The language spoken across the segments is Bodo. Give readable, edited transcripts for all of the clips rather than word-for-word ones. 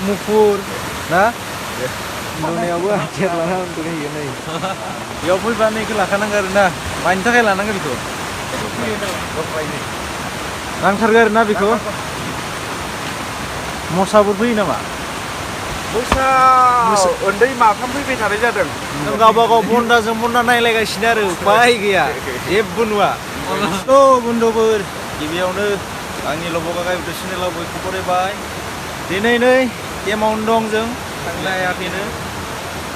मुफुर ना नुनायावबो हाथियार लाना उन्दुहैयो नै बेयाव फैबा नैखौ लाखानांगौ आरोना मानि थाखाय लानांगौ बेखौ नांथारगौ आरोना बेखौ मोसाफोर फैयो नामा मोसा उन्दै माथाम फैबाय थानाय जादों गावबा गाव बन्दाजों बन्दा नायलायगासिनो आरो उपाय गैया जेबो नुवा औ बन्धुफोर गिबियावनो आंनि लबगा गायबुद चेनेलाव बयखौबो बरायबाय दिनै नै केमावनो दं जों थांनो हायाखैनो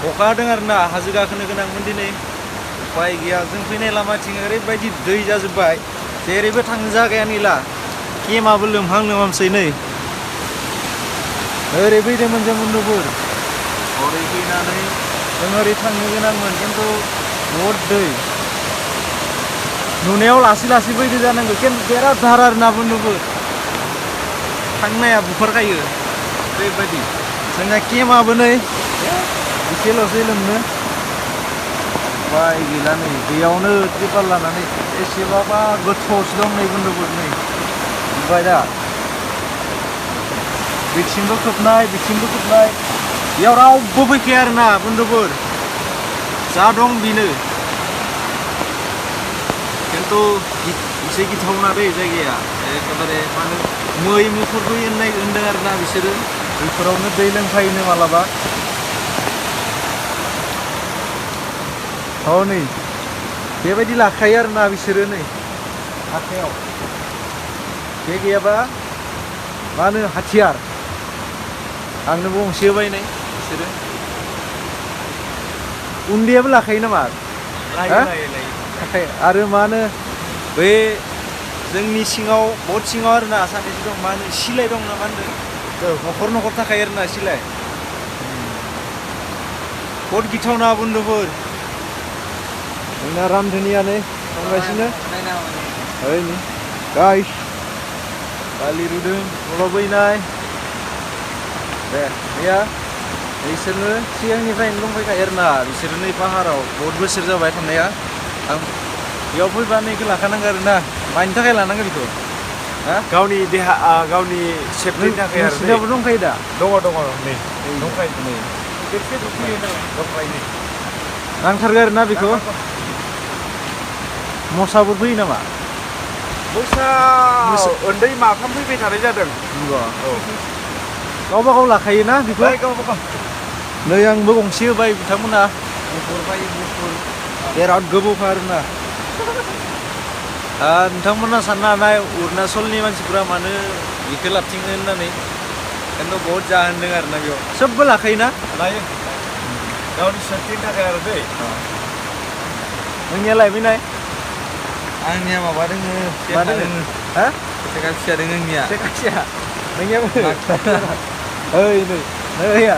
अखा हादों आरोना हाजो गाखोनो गोनांमोन दिनै उपाय गैया जों फैनाय लामाथिं ओरैबायदि दै जाजोब्बाय जेरैबो थांनो जागायानो गैला केमाबो लोमहां लोमामसै नै ओरै फैदोंमोन जों बन्धुफोर ओरै फैनानै जों ओरै थांनो गोनांमोन खिन्थु बहुद दै नुनायाव लासै लासै फैदो जानांगौ खिन्थु बिराद धार आरोना बन्धुफोर थांनाया बुखारखायो ओरैबायदि जोंना केमाबो नै एसेल'सै लोमनो उपाय गैला नै बेयावनो ट्रिपाल लानानै एसेबाबा गोथौआवसो दं नै बन्धुफोर नै नुबाय दा बिथिंबो खोबनाय बेयाव रावबो फैखाया आरोना बन्धुफोर जा दं बेनो खिन्थु एसे गिथावना दै जायगाया एखेबारे माने मै मुफुरबो होनदों आरोना बिसोरो बेफोरावनो दै लोंफायोनो मालाबा औ नै बेबायदि लाखायो आरोना बिसोरो नै आखायाव बे गैयाबा मा होनो हाथियार आंनो गंसे होबाय नै बिसोरो उन्दैयाबो लाखायो नामा आरो मा होनो बे जोंनि सिङाव बहुद सिङाव आरोना सानैसो दं मा होनो सिलाय दं ना मा होनदों न'खर थाखायो आरोना सिलाय बहुद गिथावना बन्धुफोर जोंना रामधनियानो संगासिनो ओइ नै गाइस बालि रुदों खर' बैनाय दे गैया बिसोरनो सिगांनिफ्रायनो दंफैखायो आरोना बिसोरो नै पाहाराव बहुद बोसोर जाबाय थानाया आं बेयाव फैबा नैखौ लाखानांगौ आरोना मानि थाखाय लानांगौ बेखौ गावनि देहा गावनि सेफटिनि थाखाय आरो नोंसिनावबो दंखायो दा दङ नै दंखायो नै नांथारगौ आरोना बेखौ मोसाफोर फैयो नामा मोसा उन्दै माथाम फैबाय थानाय जादों गावबा गाव लाखायोना बेखौ नै आंबो गंसे होबाय बिथांमोना मुफुर बिराद गोबौखा आरोना नोंथांमोना साननो हानाय अरुणाचलनि मानसिफ्रा मानो बेखौ लाबथिङो होननानै खिन्थु बहुद जाहोनदों आरोना बेयाव सोबबो लाखायोना लायो गावनि सेफटिनि थाखाय आरो दै नोंनिया लायबायनाय आंनिया माबा दोङो मा दोङो हा सेखा फिसा दोङो आंनिया सेखा फिसा नोंनियाबो ओइ नै नैया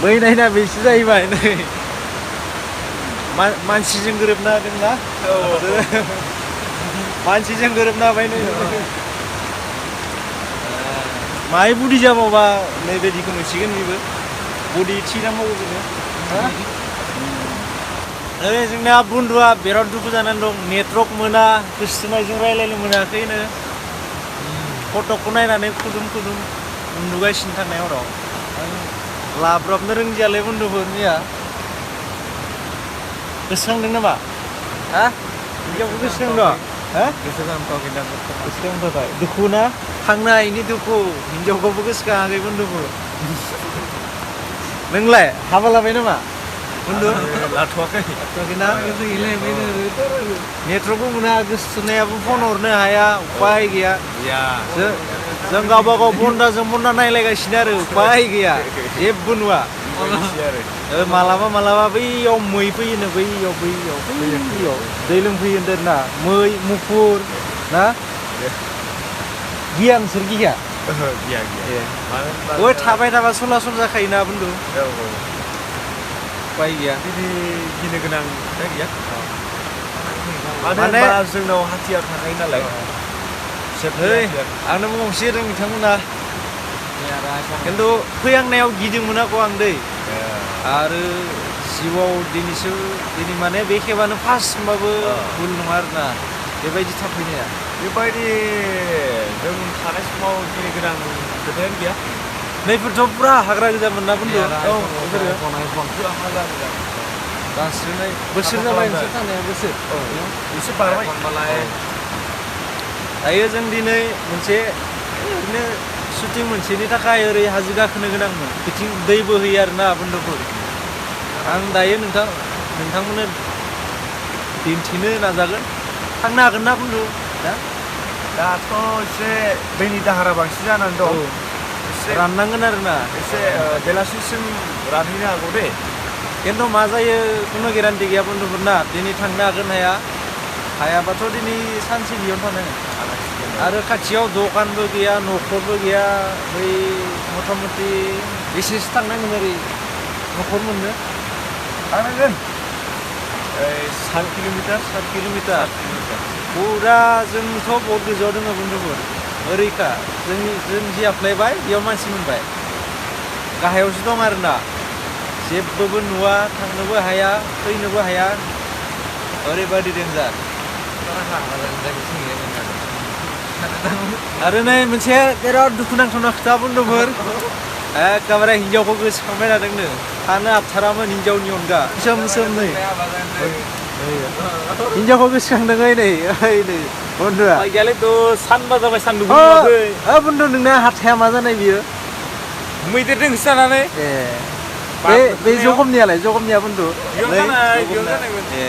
बैनायना बेसो जाहैबाय नै मानसिजों गोरोबना होदोंना मानसिजों गोरोबना होबाय नै माहाय बुदि जाबावबा नैबायदिखौ नुसिगोन बेबो बुदि थि नांबावो बेनो ओरै जोंना बन्धुआ बिराद दुखु जानानै दं नेटवर्क मोना गोसोनायजों रायज्लायनो मोनाखैनो फटकखौ नायनानै खुदुम उन्दुगासिनो थांनाय हराव लाब्राबनो रोंदियालै बन्धुफोरनिया गोसोखांदों नामा हा हिनजावखौ गोसोखांदों हा गोसोखांथ'वाखै दुखु ना थांनो हायिनि दुखु हिनजावखौबो गोसोखाङाखै बन्धुफोर नोंलाय हाबा लाबाय नामा बन्धु लाथ'वाखैना नेटवर्कबो मोना गोसोनायाबो फन हरनो हाया उपाय गैया जों गावबा गाव बन्दाजों बन्दा नायलायगासिनो आरो उपाय गैया जेबो नुवा मालाबा बैयाव मै फैयोनो बैयाव दै लोंफैयो होनदोंना मै मुफुर ना गिया नोंसोर गिया बै थाबाय थाबा सलासल जाखायोना बन्धु उपाय गैया गिनो गोनां खोथा गैया मानो होनबा जोंनाव हाथियार थाखायो नालाय आंनो गंसे होदों बिथांमोना खिन्थु फैहांनायाव गिदोंमोन आंखौ आं दै आरो जिउआव दिनै माने बे खेबानो फार्स्ट होनबाबो भुल नङा आरोना बेबायदि थाफैनाया बेबायदि जों थानाय समाव गिनो गोनां खोथायानो गैया नैफोरथ' पुरा हाग्रा गोजामोन ना बुन्दु औ बेफोरो बांसिन हाग्रा गोजा दानस्रिनाय बोसोर जाबाय नोंसोर थांनाया बोसोर औ एसे बारबाय दायो जों दिनै मोनसे ओरैनो शुटिं मोनसेनि थाखाय ओरै हाजो गाखोनो गोनांमोन बिथिं दै बोहैयो आरोना बुन्दुफोर आं दायो नोंथांमोननो दिन्थिनो नाजागोन थांनो हागोन ना बुन्दु दा दाथ' एसे दैनि दाहारा बांसिन जानानै दं एसे राननांगोन आरोना एसे बेलासिसिम रानहैनो हागौ दे खिन्थु मा जायो खुनु गेरान्टि गैया बुन्दुफोर ना दिनै थांनो हागोन हायाबाथ' दिनै सानसे बेयावनो थानांगोन आरो खाथियाव दखानबो गैया न'खरबो गैया बै मथा मथि बेसेसो थांनांगोन ओरै न'खर मोननो थांनांगोन 7 किल'मिटार फुरा जोंथ' बहुत गोजौआव दङ बुन्दुफोर ओरैखा जों जि हाबलायबाय बेयाव मानसि मोनबाय गाहायावसो दं आरोना जेबोबो नुवा थांनोबो हाया फैनोबो हाया ओरैबायदि देन्जार आरो नै मोनसे बिराद दुखुनांथावना खोथा बुन्दुफोर एखेबारे हिन्जावखौ गोसोखांबाय थादोंनो थानो हाथारामोन हिन्जावनि अनगा सोम नै हिन्जावखौ गोसोखांदों नै बुन्दुआ गैयालायथ' सानबा जाबाय सान्दुं बुन्दु नोंना हाथाया मा जानाय बियो मैदेरजों होसोजानानै बे जखमनिया बुन्दु ए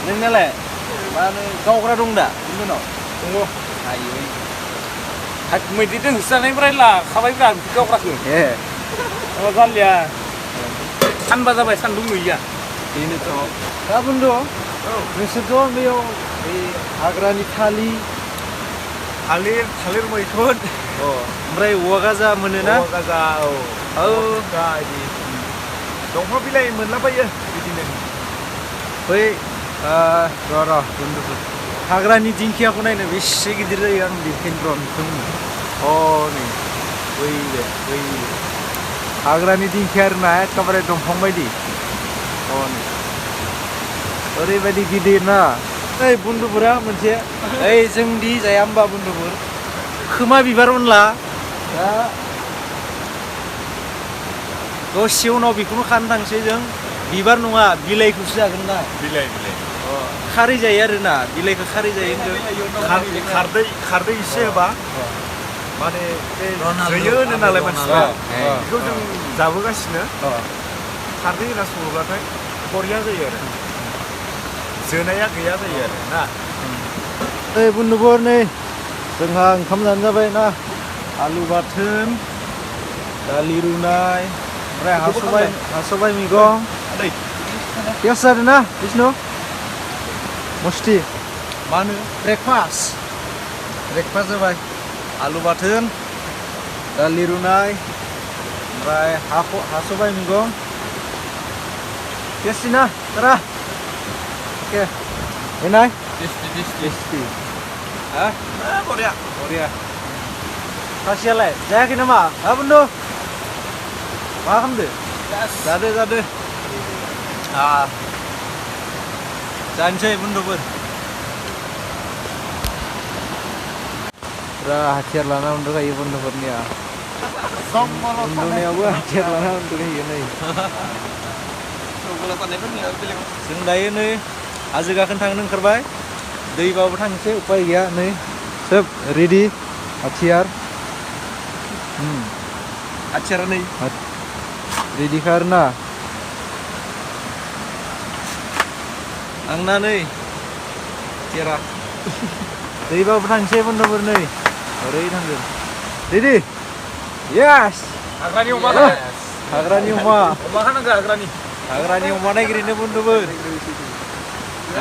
नोंनालाय मा होनो गावग्रा दं दा बुन्दुनाव दङ आयै मैदेरजों होसोजानायनिफ्राय लाखाबायब्रा गावग्राखौ ए जालिया सानबा जाबाय सान्दुं गैया बेनोथ' दा बुन्दु नोंसोरथ' बेयाव बै हाग्रानि थालिर मैखुन ओमफ्राय औवा गाजा मोनोना औवा गाजा औ दा बिदि दंफां बिलाइ मोनलाबायो बिदिनो बै र' बुन्दुफोर हाग्रानि दिंखियाखौ नायनो बेसे गिदिर जायो आं बेखौनो नै बै हाग्रानि दिंखिया आरोना एखेबारे दंफां बायदि नै ओरैबायदि गिदिर ना ओइ बुन्दुफोरा मोनसे ओइ जोंदि जाया होमबा बुन्दुफोर खोमा बिबार अनला दा दसे उनाव बेखौनो खानो थांसै जों बिबार नङा बिलाइखौसो जागोन ना बिलाइ खारै जायो आरोना बिलाइखौ खारै जायो होनदों खारदै एसे होबा माने जोयो होनो नालाय मानसिफ्रा बेखौ जों जाबोगासिनो खारदै होना सङोब्लाथाय बरिया जायो आरो जोनाया गैया जायो आरो ना ओइ बुन्दुफोर नै जोंहा ओंखाम जानो जाबाय ना आलु बाथोन दालि रुनाय ओमफ्राय हासबाय मैगं गेस जादों ना बिष्णु मस्ति मा होनो ब्रेकफास्ट जाबाय आलु बाथोन दालि रुनाय ओमफ्राय हासबाय मैगं टेस्टि ना तारा oke enak टेस्टि बरिया खासियालाय जायाखै नामा बुन्दु मा खालामदो जादो जानोसै बुन्दुफोर पुरा हाथियार लाना उन्दुखायो बुन्दुफोरनिया उन्दुनायावबो हाथियार लाना उन्दुखायो नै जों दायो नै हाजो गाखोनो थांनो ओंखारबाय दैबाबो थांसै उपाय गैया नै सोब रेडि हाथियार हाथियारा नै रेडिखा आरोना आंना नै हाथियारा दैबाबो थांसै बुन्दुफोर नै ओरै थांगोन रेडि येस हाग्रानि अमा हाग्रानि अमा खानांगौ हाग्रानि अमा नागिरनो बुन्दुफोर